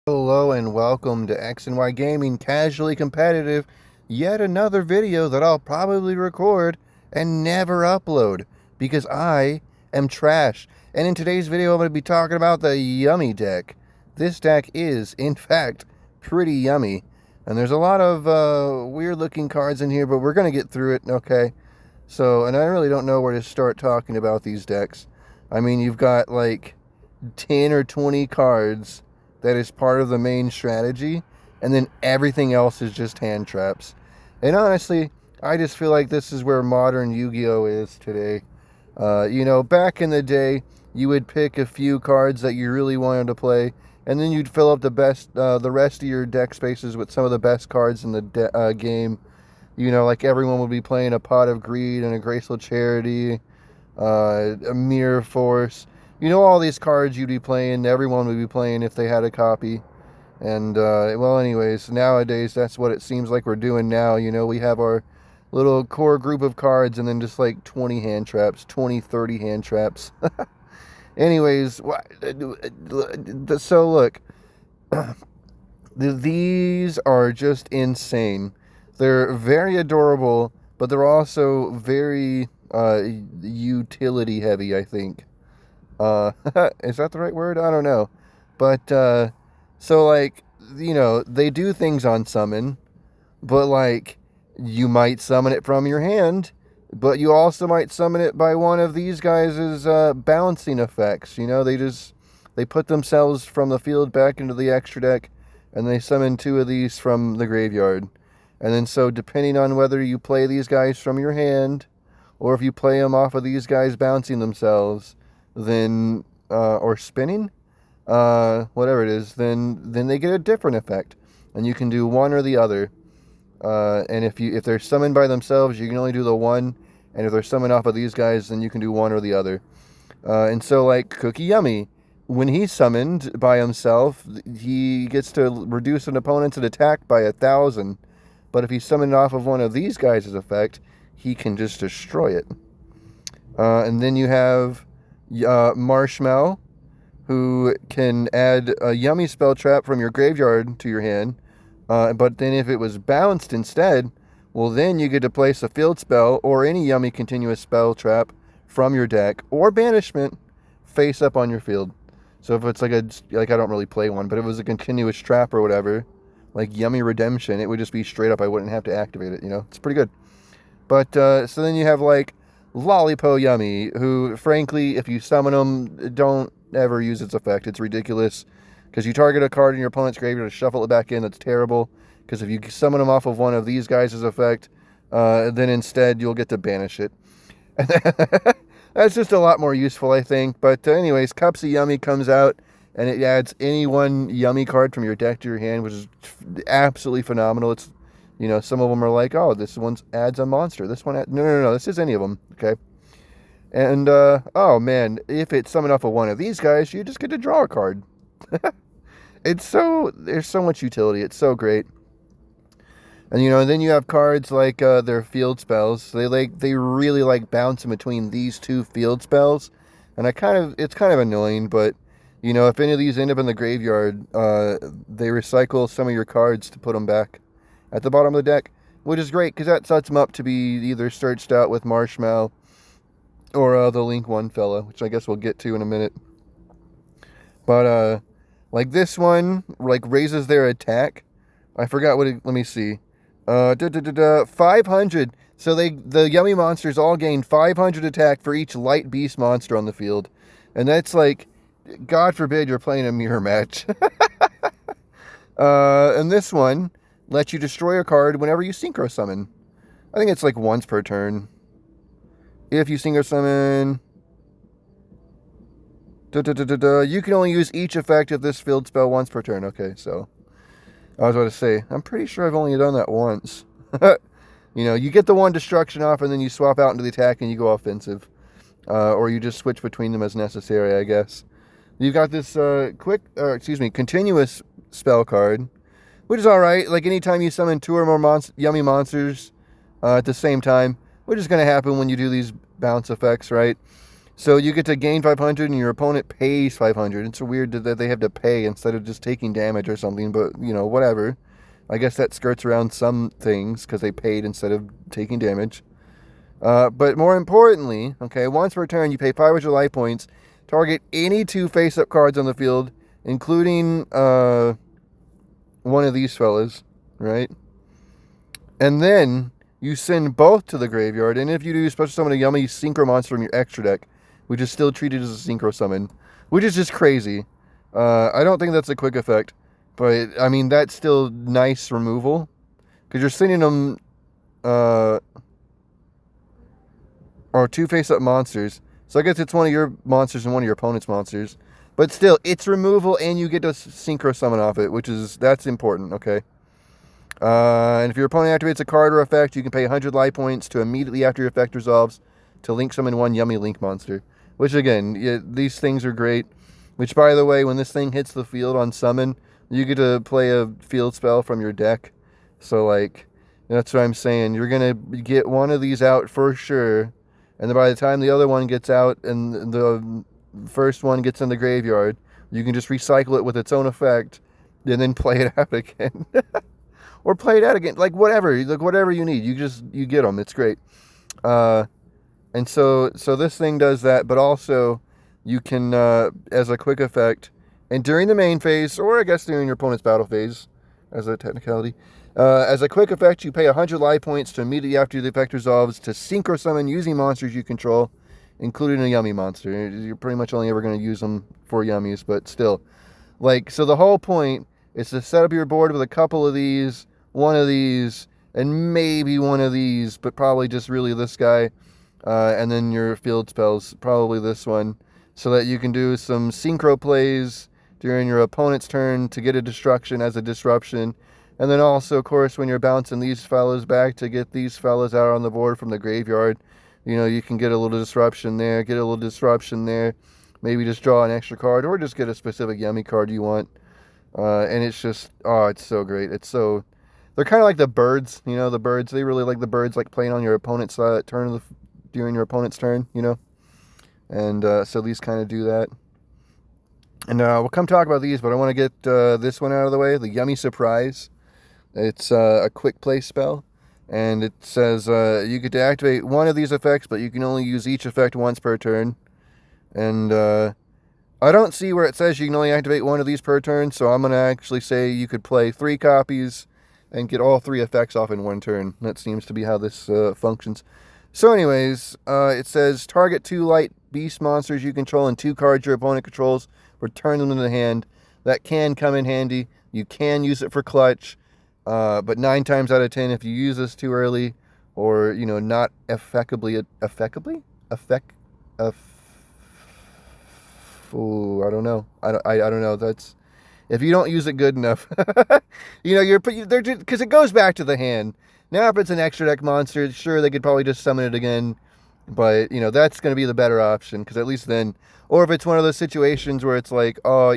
Hello and welcome to X and Y Gaming Casually Competitive, yet another video that I'll probably record and never upload because I am trash. And in today's video I'm going to be talking about the Yummy deck. This deck is, in fact, pretty yummy. And there's a lot of weird looking cards in here, but we're going to get through it, okay? And I really don't know where to start talking about these decks. I mean, you've got like 10 or 20 cards that is part of the main strategy, and then everything else is just hand traps. And honestly, I just feel like this is where modern Yu-Gi-Oh is today. Back in the day, you would pick a few cards that you really wanted to play, and then you'd fill up the rest of your deck spaces with some of the best cards in the game. Like everyone would be playing a Pot of Greed and a Graceful Charity, a Mirror Force. All these cards you'd be playing, everyone would be playing if they had a copy. And, anyways, nowadays, that's what it seems like we're doing now. We have our little core group of cards and then just like 20 hand traps, 20, 30 hand traps. Anyways, so look, these are just insane. They're very adorable, but they're also very utility heavy, I think. Is that the right word? I don't know. But, they do things on summon, but, you might summon it from your hand, but you also might summon it by one of these guys' balancing effects. They put themselves from the field back into the extra deck, and they summon two of these from the graveyard. And then so depending on whether you play these guys from your hand, or if you play them off of these guys bouncing themselves, then or spinning, whatever it is, then they get a different effect, and you can do one or the other. And if they're summoned by themselves, you can only do the one, and if they're summoned off of these guys, then you can do one or the other. And so, like Cookie Yummy, when he's summoned by himself, he gets to reduce an opponent's attack by 1,000. But if he's summoned off of one of these guys' effect, he can just destroy it. And then you have Marshmallow, who can add a Yummy spell trap from your graveyard to your hand. But then if it was bounced instead, well, then you get to place a field spell or any Yummy continuous spell trap from your deck or banishment face up on your field. So if it's like I don't really play one, but if it was a continuous trap or whatever, like Yummy Redemption, it would just be straight up. I wouldn't have to activate it. It's pretty good. But so then you have like Lollipo Yummy, who frankly, if you summon them, don't ever use its effect. It's ridiculous because you target a card in your opponent's graveyard to shuffle it back in. That's terrible because if you summon them off of one of these guys' effect, then instead you'll get to banish it. That's just a lot more useful, I think. But anyways, Cups of Yummy comes out, and it adds any one Yummy card from your deck to your hand, which is absolutely phenomenal. It's, some of them are like, oh, this one adds a monster. This one, no, this is any of them, okay? And, oh man, if it's summoned off of one of these guys, you just get to draw a card. There's so much utility. It's so great. And, and then you have cards like their field spells. They really like bouncing between these two field spells. And it's kind of annoying, but, if any of these end up in the graveyard, they recycle some of your cards to put them back at the bottom of the deck, which is great because that sets them up to be either searched out with Marshmallow or the Link 1 fella, which I guess we'll get to in a minute. But, like this one, like raises their attack. I forgot let me see. 500. So the Yummy monsters all gain 500 attack for each light beast monster on the field. And that's like, God forbid you're playing a mirror match. And this one lets you destroy a card whenever you synchro summon. I think it's like once per turn. If you synchro summon, you can only use each effect of this field spell once per turn. Okay, so I was about to say, I'm pretty sure I've only done that once. You get the one destruction off, and then you swap out into the attack, and you go offensive. Or you just switch between them as necessary, I guess. You've got this continuous spell card, which is alright. Like, anytime you summon two or more Yummy monsters at the same time, which is going to happen when you do these bounce effects, right? So you get to gain 500 and your opponent pays 500. It's weird that they have to pay instead of just taking damage or something, but, you know, whatever. I guess that skirts around some things because they paid instead of taking damage. But more importantly, okay, once per turn, you pay 500 life points. Target any 2 face-up cards on the field, including one of these fellas, right? And then you send both to the graveyard. And if you do, special summon a yummy synchro monster from your extra deck, which is still treated as a synchro summon, which is just crazy. I don't think that's a quick effect, but I mean, that's still nice removal because you're sending them or 2 face-up monsters. So I guess it's one of your monsters and one of your opponent's monsters. But still, it's removal and you get to synchro summon off it, that's important, okay? And if your opponent activates a card or effect, you can pay 100 life points to immediately after your effect resolves to link summon 1 yummy link monster. Which again, these things are great. Which, by the way, when this thing hits the field on summon, you get to play a field spell from your deck. So, like, that's what I'm saying. You're going to get one of these out for sure. And then by the time the other one gets out and the first one gets in the graveyard, you can just recycle it with its own effect and then play it out again. Or play it out again. Like, whatever. Like, whatever you need. You get them. It's great. And so this thing does that, but also you can, as a quick effect, and during the main phase, or I guess during your opponent's battle phase, as a technicality, as a quick effect, you pay 100 life points to immediately after the effect resolves to synchro summon using monsters you control, including a yummy monster. You're pretty much only ever going to use them for yummies, but still. Like, so the whole point is to set up your board with a couple of these, one of these, and maybe one of these, but probably just really this guy. And then your field spells, probably this one, so that you can do some synchro plays during your opponent's turn to get a destruction as a disruption. And then also, of course, when you're bouncing these fellas back to get these fellas out on the board from the graveyard, you know, you can get a little disruption there, maybe just draw an extra card, or just get a specific yummy card you want. And it's just, oh, it's so great. They're kind of like the birds, you know, the birds, they really like the birds, like playing on your opponent's turn during your opponent's turn, you know. And so these kind of do that. And we'll come talk about these, but I want to get this one out of the way, the Yummy Surprise. It's a quick play spell, and it says you get to activate one of these effects, but you can only use each effect once per turn. And I don't see where it says you can only activate one of these per turn, so I'm going to actually say you could play 3 copies and get all 3 effects off in one turn. That seems to be how this functions. So anyways, it says target 2 light beast monsters you control and 2 cards your opponent controls, return them to the hand. That can come in handy. You can use it for clutch, but 9 times out of 10, if you use this too early, or, you know, not effectively, I don't know. I don't know. That's, if you don't use it good enough, you know, they're just, because it goes back to the hand. Now, if it's an extra deck monster, sure, they could probably just summon it again. But, you know, that's going to be the better option, because at least then, or if it's one of those situations where it's like, oh,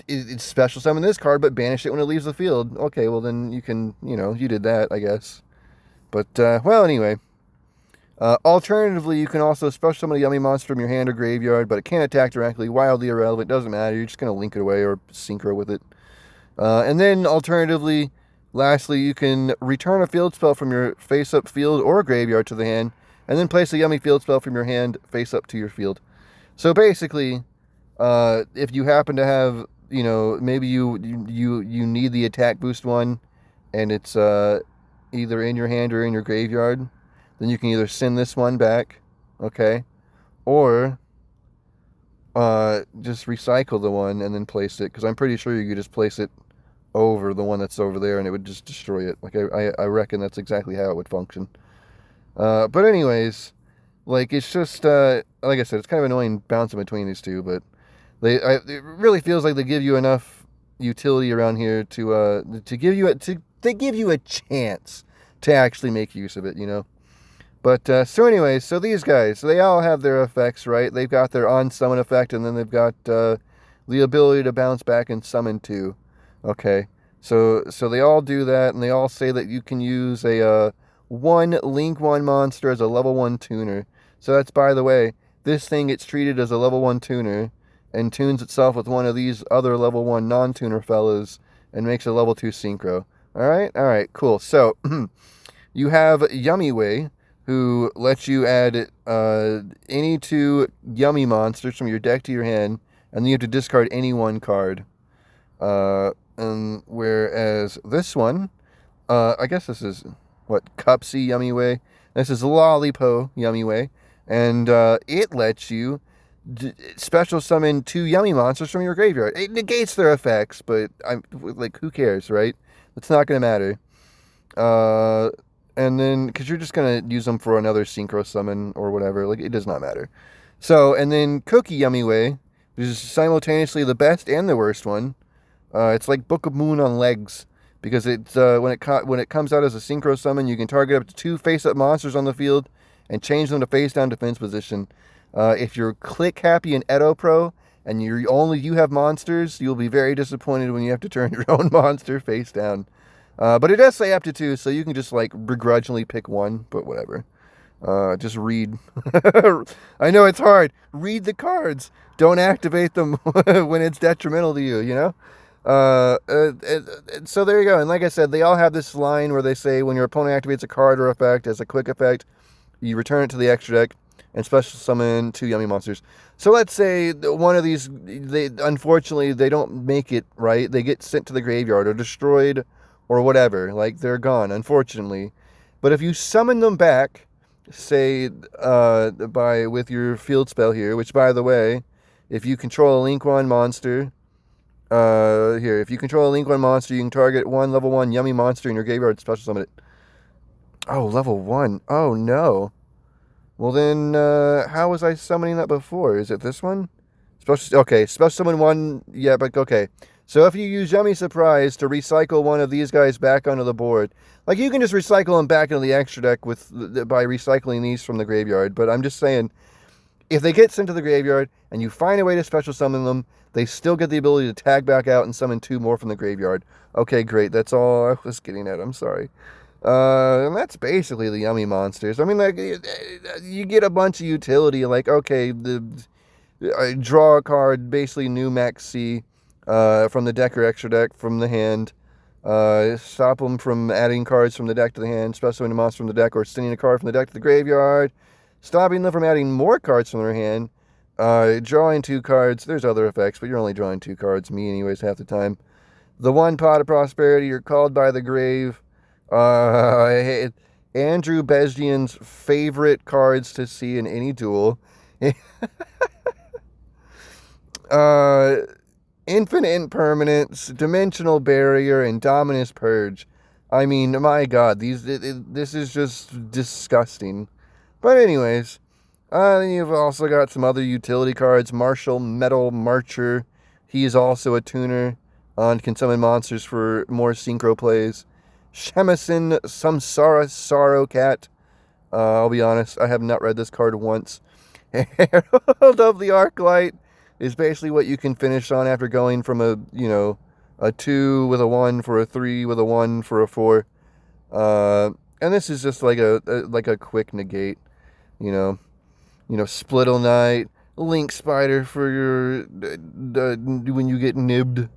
it's special summon this card, but banish it when it leaves the field. Okay, well, then you can, you know, you did that, I guess. But, well, anyway. Alternatively, you can also special summon a yummy monster from your hand or graveyard, but it can't attack directly, wildly irrelevant, doesn't matter, you're just going to link it away or synchro with it. And then, alternatively, lastly, you can return a field spell from your face-up field or graveyard to the hand, and then place a yummy field spell from your hand face-up to your field. So basically, if you happen to have, you know, maybe you need the attack boost one, and it's either in your hand or in your graveyard, then you can either send this one back, okay, or just recycle the one and then place it, because I'm pretty sure you could just place it over the one that's over there and it would just destroy it. Like, I reckon that's exactly how it would function. But anyways, like, it's just, like I said, it's kind of annoying bouncing between these two, but it really feels like they give you enough utility around here to give you they give you a chance to actually make use of it, you know. But, so anyways, so these guys, they all have their effects, right? They've got their on-summon effect, and then they've got the ability to bounce back and summon too. Okay, so they all do that, and they all say that you can use a 1 Link 1 monster as a level 1 tuner. So that's, by the way, this thing gets treated as a level 1 tuner and tunes itself with one of these other level 1 non-tuner fellas and makes a level 2 synchro. Alright, cool. So, you have Yummy Way, who lets you add any 2 Yummy monsters from your deck to your hand, and then you have to discard any 1 card. And whereas this one, I guess this is, what, Cupsy Yummy Way? This is Lollipo Yummy Way, and it lets you special summon 2 Yummy monsters from your graveyard. It negates their effects, but who cares, right? It's not going to matter. And then, because you're just going to use them for another synchro summon or whatever, it does not matter. So, and then Cookie Yummy Way, which is simultaneously the best and the worst one. It's like Book of Moon on legs, because it's when it comes out as a synchro summon, you can target up to 2 face-up monsters on the field and change them to face-down defense position. If you're click happy in Edo Pro and you have monsters, you'll be very disappointed when you have to turn your own monster face down. But it does say up to 2, so you can just begrudgingly pick 1, but whatever. Just read. I know it's hard. Read the cards. Don't activate them when it's detrimental to you, you know? So there you go. And like I said, they all have this line where they say when your opponent activates a card or effect as a quick effect, you return it to the extra deck and special summon 2 Yummy monsters. So let's say one of these, unfortunately, they don't make it right. They get sent to the graveyard or destroyed or whatever. They're gone, unfortunately. But if you summon them back, say, with your field spell here, which, by the way, if you control a Link 1 monster, if you control a Link 1 monster, you can target 1 level 1 Yummy monster in your graveyard, special summon it. Oh, level 1. Oh, no. Well, then, how was I summoning that before? Is it this one? Special summon 1, yeah, but okay. So if you use Yummy Surprise to recycle one of these guys back onto the board, you can just recycle them back into the extra deck by recycling these from the graveyard, but I'm just saying, if they get sent to the graveyard and you find a way to special summon them, they still get the ability to tag back out and summon 2 more from the graveyard. Okay, great. That's all I was getting at. I'm sorry. And that's basically the Yummy monsters. I mean, you get a bunch of utility. Okay, draw a card, basically new Max C, from the deck or extra deck from the hand. Stop them from adding cards from the deck to the hand, special a monster from the deck, or sending a card from the deck to the graveyard. Stopping them from adding more cards from their hand. Drawing 2 cards. There's other effects, but you're only drawing 2 cards. Me, anyways, half the time. The 1 Pot of Prosperity. You're called by the grave. Andrew Bezdian's favorite cards to see in any duel. Infinite Impermanence, Dimensional Barrier, and Dominus Purge. I mean, my God, this is just disgusting. But anyways, you've also got some other utility cards. Martial Metal Marcher. He is also a tuner and can summon monsters for more synchro plays. Shemison Samsara Sorrow Cat. I'll be honest, I have not read this card once. Herald of the Arclight is basically what you can finish on after going from a 2 with a 1 for a 3 with a 1 for a 4. And this is just like a quick negate, Spittle Knight, Link Spider for your when you get nibbed.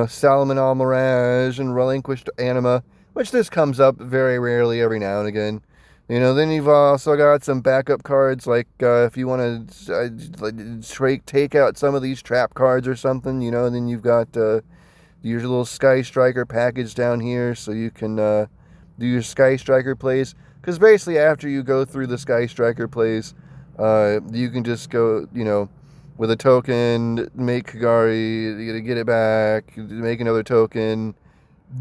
Salomon Al Mirage and Relinquished Anima, which this comes up very rarely every now and again. Then you've also got some backup cards, if you want to take out some of these trap cards or something, and then you've got your little Sky Striker package down here, so you can do your Sky Striker plays. Because basically after you go through the Sky Striker plays, you can just go, with a token, make Kagari, get it back, make another token,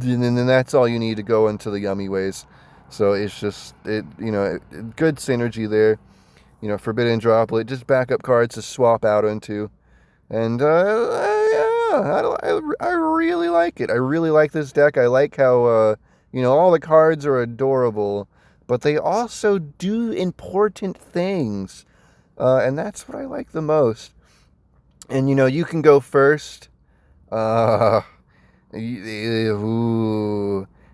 and then that's all you need to go into the Yummy Ways. So it's just, good synergy there. Forbidden Droplet, just backup cards to swap out into. And, I really like it. I really like this deck. I like how, all the cards are adorable, but they also do important things. And that's what I like the most. And, you can go first.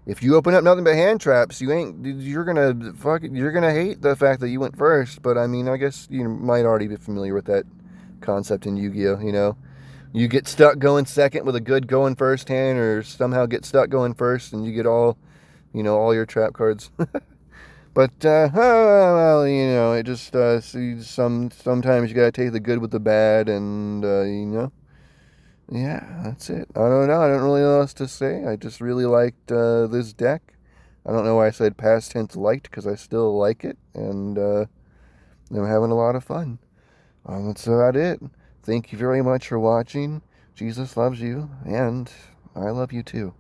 If you open up nothing but hand traps, you're gonna hate the fact that you went first. But I mean, I guess you might already be familiar with that concept in Yu-Gi-Oh. You know, you get stuck going second with a good going first hand, or somehow get stuck going first, and you get all your trap cards. But well, it just sometimes you gotta take the good with the bad, and yeah, that's it. I don't know. I don't really know what else to say. I just really liked this deck. I don't know why I said past tense liked, because I still like it, and I'm having a lot of fun. That's about it. Thank you very much for watching. Jesus loves you, and I love you too.